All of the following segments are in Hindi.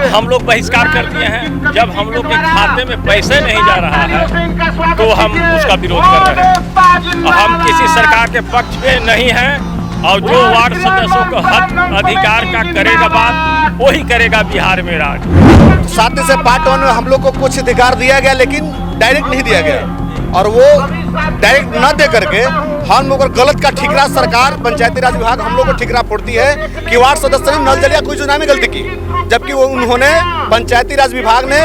हम लोग बहिष्कार कर दिए हैं। जब हम लोग के खाते में पैसे नहीं जा रहा है तो हम उसका विरोध कर रहे हैं। हम किसी सरकार के पक्ष में नहीं हैं और जो वार्ड सदस्यों को हक अधिकार का करेगा बात वही करेगा बिहार में राज। साथ से पार्ट 1 में हम लोग को कुछ अधिकार दिया गया लेकिन डायरेक्ट नहीं दिया गया और वो डायरेक्ट न दे करके हम लोग गलत का ठिकरा सरकार पंचायती राज विभाग हम लोग को ठिकरा फोड़ती है कि वार्ड सदस्य ने नल जल या कोई चुनाव में गलती की, जबकि वो उन्होंने पंचायती राज विभाग ने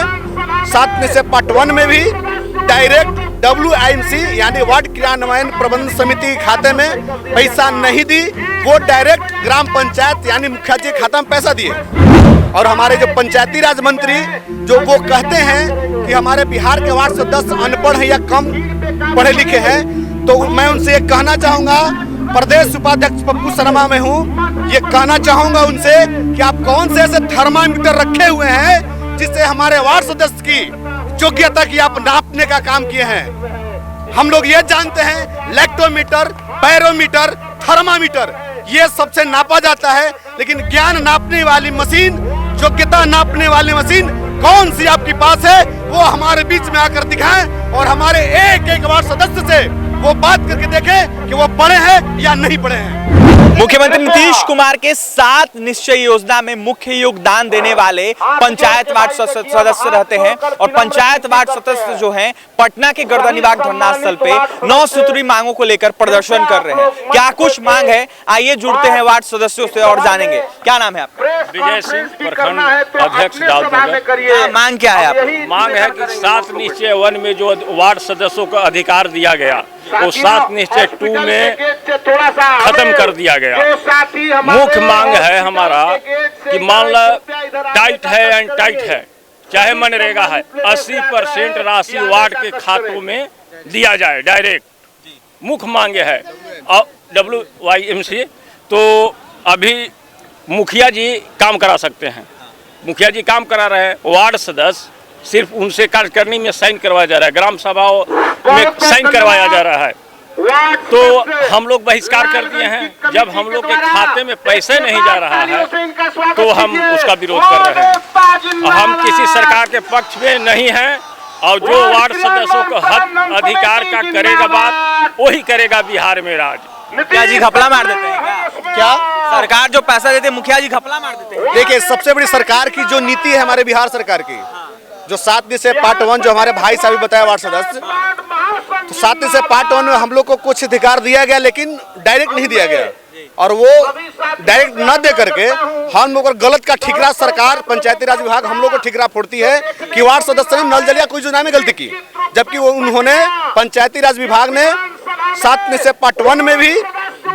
7 में से पार्ट 1 में भी डायरेक्ट WIMC यानी वार्ड क्रियान्वयन प्रबंधन समिति के खाते में पैसा नहीं दी, वो डायरेक्ट ग्राम पंचायत यानी मुखिया जी के खाता में पैसा दिए। और हमारे जो पंचायती राज मंत्री जो वो कहते हैं कि हमारे बिहार के वार्ड सदस्य अनपढ़ हैं या कम पढ़े लिखे हैं, तो मैं उनसे ये कहना चाहूँगा, प्रदेश उपाध्यक्ष पप्पू शर्मा में हूँ, ये कहना चाहूँगा उनसे कि आप कौन से ऐसे थर्मामीटर रखे हुए हैं जिससे हमारे वार्ड सदस्य की योग्यता की आप नापने का काम किए हैं। हम लोग ये जानते हैं लैक्टोमीटर, बैरोमीटर, थर्मामीटर ये सबसे नापा जाता है, लेकिन ज्ञान नापने वाली मशीन, योग्यता नापने वाली मशीन कौन सी आपके पास है, वो हमारे बीच में आकर दिखाएं और हमारे एक एक वार्ड सदस्य से वो बात करके देखें कि वो पढ़े हैं या नहीं पढ़े हैं। मुख्यमंत्री नीतीश कुमार के 7 निश्चय योजना में मुख्य योगदान देने वाले पंचायत वार्ड सदस्य रहते हैं और पंचायत वार्ड सदस्य जो हैं पटना के गर्दनीबाग धरना स्थल पे 9 सूत्री मांगों को लेकर प्रदर्शन कर रहे हैं। क्या कुछ मांग है, आइए जुड़ते हैं वार्ड सदस्यों से और जानेंगे। क्या नाम है आपका? विजय सिंह, प्रखंड अध्यक्ष दाऊदनगर। मांग क्या है आपकी? मांग है कि 7 निश्चय 1 में जो वार्ड सदस्यों को अधिकार दिया गया वो 7 निश्चय 2 में खत्म कर दिया गया। मुख्य मांग है हमारा कि मान लो टाइट है एंड टाइट है, चाहे मनरेगा है, 80% राशि वार्ड के खातों में दिया जाए डायरेक्ट। मुख्य मांग है। और WIMC तो अभी मुखिया जी काम करा सकते हैं, मुखिया जी काम करा रहे हैं, वार्ड सदस्य सिर्फ उनसे कार्यकारिणी में साइन करवाया जा रहा है, ग्राम सभाओं में साइन करवाया जा रहा है। तो हम लोग बहिष्कार कर दिए हैं। जब हम लोग के खाते में पैसे नहीं जा रहा है तो हम उसका विरोध कर रहे हैं। हम किसी सरकार के पक्ष में नहीं हैं और जो वार्ड सदस्यों को हक अधिकार का करेगा बात वही करेगा बिहार में राज। मुखिया जी घपला मार देते हैं क्या? सरकार जो पैसा देते हैं मुखिया जी घपला मार देते हैं। देखिए, सबसे बड़ी सरकार की जो नीति है हमारे बिहार सरकार की, जो 7 से पार्ट 1 जो हमारे भाई साहब बताया वार्ड सदस्य, तो 7 से पार्ट 1 में हम लोग को कुछ अधिकार दिया गया लेकिन डायरेक्ट नहीं दिया गया और वो डायरेक्ट न दे करके हम लोग गलत का ठिकरा सरकार पंचायती राज विभाग हम लोग को ठिकरा फोड़ती है कि वार्ड सदस्य ने नल जल या कोई चुनाव में गलती की, जबकि वो उन्होंने पंचायती राज विभाग ने 7 में से पार्ट 1 में भी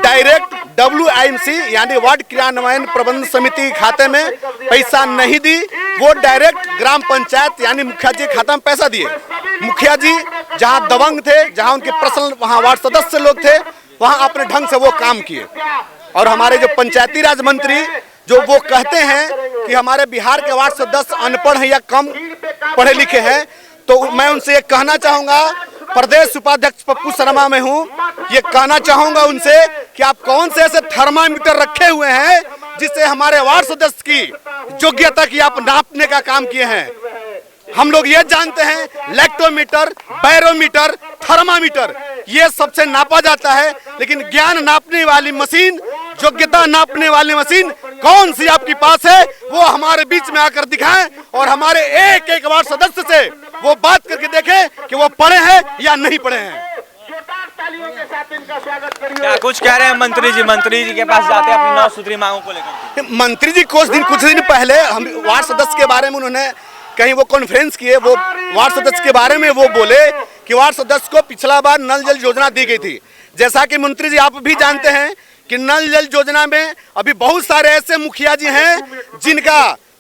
डायरेक्ट WIMC यानी वार्ड क्रियान्वयन प्रबंधन समिति के खाते में पैसा नहीं दी, वो डायरेक्ट ग्राम पंचायत यानी मुखिया जी के खाता में पैसा दिए। मुखिया जी जहां दबंग थे, जहां उनके पर्सनल वहां वार्ड सदस्य लोग थे, वहां अपने ढंग से वो काम किए। और हमारे जो पंचायती राज मंत्री जो वो कहते हैं कि हमारे बिहार के वार्ड सदस्य अनपढ़ हैं या कम पढ़े लिखे हैं, तो मैं उनसे ये कहना चाहूँगा, प्रदेश उपाध्यक्ष पप्पू शर्मा में हूँ, ये कहना चाहूँगा उनसे कि आप कौन से ऐसे थर्मामीटर रखे हुए हैं जिससे हमारे वार्ड सदस्य की योग्यता की आप नापने का काम किए हैं। हम लोग ये जानते हैं लैक्टोमीटर, बैरोमीटर, थर्मामीटर ये सबसे नापा जाता है, लेकिन ज्ञान नापने वाली मशीन, योग्यता नापने वाली मशीन कौन सी आपके पास है, वो हमारे बीच में आकर दिखाएं और हमारे एक एक वार्ड सदस्य से वो बात करके देखें कि वो पढ़े हैं या नहीं पढ़े हैं। क्या कुछ कह रहे हैं मंत्री जी के पास जाते हैं अपनी 9 सूत्री मांगों को लेकर? मंत्री जी कुछ दिन पहले हम वार्ड सदस्य के बारे में उन्होंने कहीं वो कॉन्फ्रेंस किए, वो वार्ड सदस्य के बारे में वो बोले कि वार्ड सदस्य को पिछला बार नल जल योजना दी गई थी। जैसा कि मंत्री जी आप भी जानते हैं कि नल जल योजना में अभी बहुत सारे ऐसे मुखिया जी हैं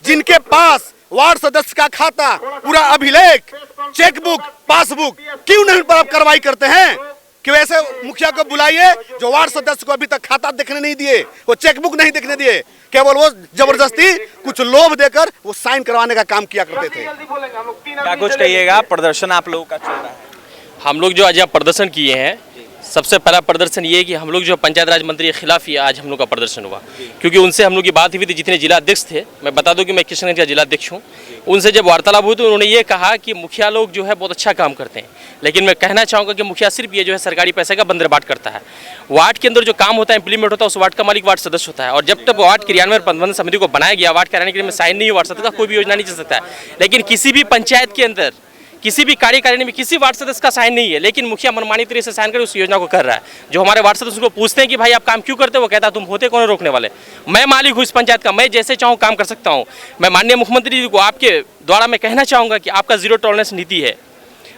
जिनके पास वार्ड सदस्य का खाता, पूरा अभिलेख, चेकबुक, पासबुक क्यों नहीं पर आप कार्रवाई करते हैं कि वैसे मुखिया को बुलाइए जो वार्ड सदस्य को अभी तक खाता देखने नहीं दिए, वो चेकबुक नहीं देखने दिए, केवल वो जबरदस्ती कुछ लोभ देकर वो साइन करवाने का काम किया करते थे। क्या कुछ कहिएगा? प्रदर्शन आप लोगों का चल रहा है। हम लोग जो आज यहाँ प्रदर्शन किए हैं सबसे पहला प्रदर्शन ये है कि हम लोग जो पंचायत राज मंत्री के खिलाफ ही आज हम लोग का प्रदर्शन हुआ, क्योंकि उनसे हम लोग की बात हुई थी। जितने जिला अध्यक्ष थे, मैं बता दूं कि मैं किशनगंज का जिला अध्यक्ष हूँ, उनसे जब वार्तालाप हुई तो उन्होंने ये कहा कि मुखिया लोग जो है बहुत अच्छा काम करते हैं, लेकिन मैं कहना चाहूँगा कि मुखिया सिर्फ ये जो है सरकारी पैसे का बंदरबाट करता है। वार्ड के अंदर जो काम होता है, इंप्लीमेंट होता है, उस वार्ड का मालिक वार्ड सदस्य होता है। और जब तक वार्ड क्रियान्वयन प्रबंधन समिति को बनाया गया, वार्ड कार्यान्वयन के लिए साइन नहीं हुआ, वार्ड सदस्य का कोई भी योजना नहीं चल सकता है। लेकिन किसी भी पंचायत के अंदर किसी भी कार्यकारिणी में किसी वार्ड सदस्य का साइन नहीं है, लेकिन मुखिया मनमानी तरीके से साइन कर उस योजना को कर रहा है। जो हमारे वार्ड सदस्य को पूछते हैं कि भाई आप काम क्यों करते हो, वो कहता है तुम होते कौन है रोकने वाले, मैं मालिक हूँ इस पंचायत का, मैं जैसे चाहूँ काम कर सकता हूँ। मैं माननीय मुख्यमंत्री जी को आपके द्वारा मैं कहना चाहूँगा कि आपका जीरो टॉलरेंस नीति है,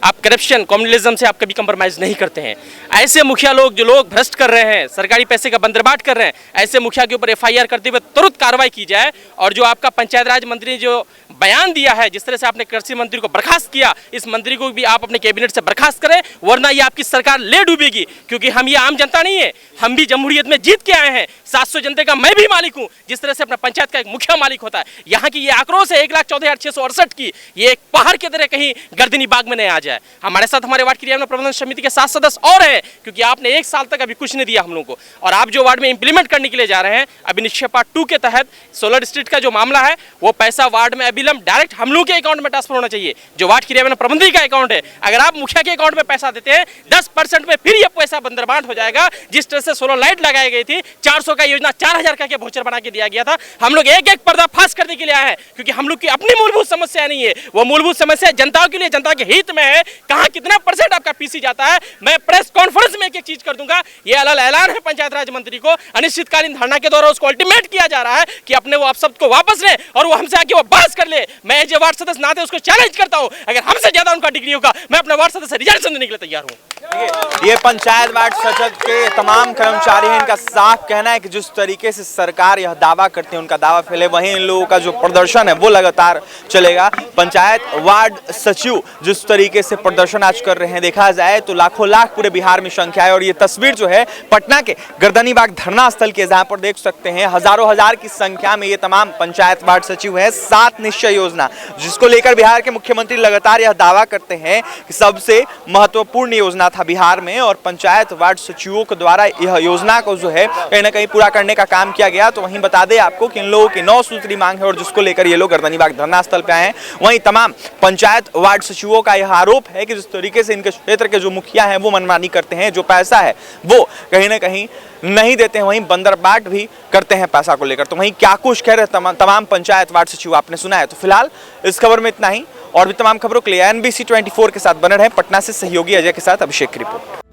आप करप्शन कम्युनलिज्म से आप कभी कंप्रोमाइज़ नहीं करते हैं। ऐसे मुखिया लोग जो लोग भ्रष्ट कर रहे हैं, सरकारी पैसे का बंदरबाट कर रहे हैं, ऐसे मुखिया के ऊपर एफआईआर करते हुए तुरंत कार्रवाई की जाए। और जो आपका पंचायत राज मंत्री ने जो बयान दिया है, जिस तरह से आपने कृषि मंत्री को बर्खास्त किया, इस मंत्री को भी आप अपने कैबिनेट से बर्खास्त करें, वरना ये आपकी सरकार ले डूबेगी। क्योंककि हम ये आम जनता नहीं है, हम भी जमहूरियत में जीत के आए हैं। 700 जनते का मैं भी मालिक हूँ, जिस तरह से अपना पंचायत का एक मुखिया मालिक होता है। यहाँ की ये आक्रोश है 1,14,668 की, ये एक पहाड़ की तरह कहीं गर्दनी बाग में नहीं आ जाए। हमारे साथ हमारे वार्ड क्रियान्वयन प्रबंधन समिति के 7 सदस्य और हैं, क्योंकि आपने 1 साल तक अभी कुछ नहीं दिया हम लोगों को। और आप जो वार्ड में इंप्लीमेंट करने के लिए जा रहे हैं, अभी निश्चय पार्ट 2 के तहत सोलर स्ट्रीट का जो मामला है, वो पैसा वार्ड में अविलंब डायरेक्ट हम लोग के अकाउंट में ट्रांसफर होना चाहिए। जो वार्ड क्रियान्वयन प्रबंधन का अकाउंट है, अगर आप मुखिया के अकाउंट में पैसा देते हैं 10% में फिर ये पैसा बंदरबाट हो जाएगा। जिस तरह से सोलर लाइट लगाई गई थी, 400 का योजना 4000 का के वोचर बना के दिया गया था। हम लोग एक एक पर्दाफाश करने के लिए आए हैं, क्योंकि हम लोग की अपनी मूलभूत समस्या नहीं है, वो मूलभूत समस्या जनता के लिए, जनता के हित में है। कहाँ कितना % आपका पीसी जाता है, मैं प्रेस कॉन्फ्रेंस में एक चीज कर दूंगा। ये ऐलान है पंचायत राज मंत्री को, अनिश्चितकालीन धरना के द्वारा उसको अल्टीमेट किया जा रहा है कि अपने वो अपशब्द को वापस ले और वो हमसे आके वो बहस कर ले। मैं जो वार्ड सदस्य नाते उसको चैलेंज करता हूं, अगर हमसे ज्यादा उनका डिग्री होगा, मैं अपने वार्ड सदस्य रिजाइनेशन देने के लिए तैयार हूं। ये पंचायत वार्ड सचक के तमाम कर्मचारी हैं, इनका साफ कहना है कि जिस तरीके से सरकार यह दावा करते हैं, उनका दावा फैले, वहीं इन लोगों का जो प्रदर्शन है वो लगातार चलेगा। पंचायत वार्ड सचिव जिस तरीके से प्रदर्शन आज कर रहे हैं, देखा जाए तो लाखों लाख पूरे बिहार में संख्या है। और ये तस्वीर जो है पटना के गर्दनीबाग धरना स्थल की, जहां पर देख सकते हैं हजारों हजार की संख्या में ये तमाम पंचायत वार्ड सचिव है। 7 निश्चय योजना, जिसको लेकर बिहार के मुख्यमंत्री लगातार यह दावा करते हैं कि सबसे महत्वपूर्ण योजना था बिहार में, और पंचायत वार्ड सचिवों के द्वारा यह योजना को जो है कहीं ना कहीं पूरा करने का काम किया गया। तो वहीं बता दें आपको कि इन लोगों की 9 सूत्री मांग है, और जिसको लेकर ये लोग गर्दनीबाग धरना स्थल पे आए हैं। वहीं तमाम पंचायत वार्ड सचिवों का यह आरोप है कि जिस तरीके से इनके क्षेत्र के जो मुखिया हैं वो मनमानी करते हैं, जो पैसा है वो कहीं ना कहीं नहीं देते हैं, वहीं बंदरबाट भी करते हैं पैसा को लेकर। तो वहीं क्या कुछ कह रहे तमाम पंचायत वार्ड सचिव आपने सुना है। तो फिलहाल इस खबर में इतना ही, और भी तमाम खबरों के लिए NBC 24 के साथ बने रहें। पटना से सहयोगी अजय के साथ अभिषेक की रिपोर्ट।